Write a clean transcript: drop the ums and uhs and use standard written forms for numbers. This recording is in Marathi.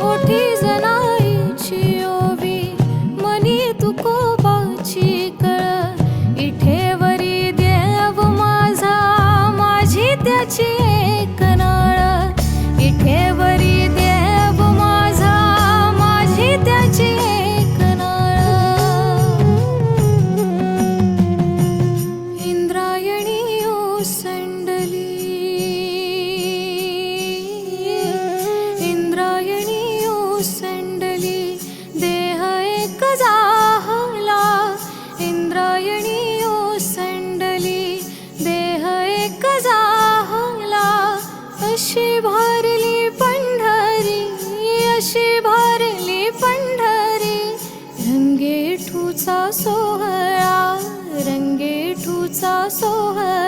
ओठी जनाईची ओवी मनी तुकोबाची कळ इठेवरी देव माझा माझी त्याची एक नाळ इठेवरी देव माझा माझी त्याची एक नाळ इंद्रायणी ओसंडली इंद्रायणी ओसंडली देह एक जाहला इंद्रायणी ओसंडली देह एक जाहला अशी भरली पंढरी अशी भरली पंढरी रंगेठूचा सोहळा रंगेठूचा सोहळा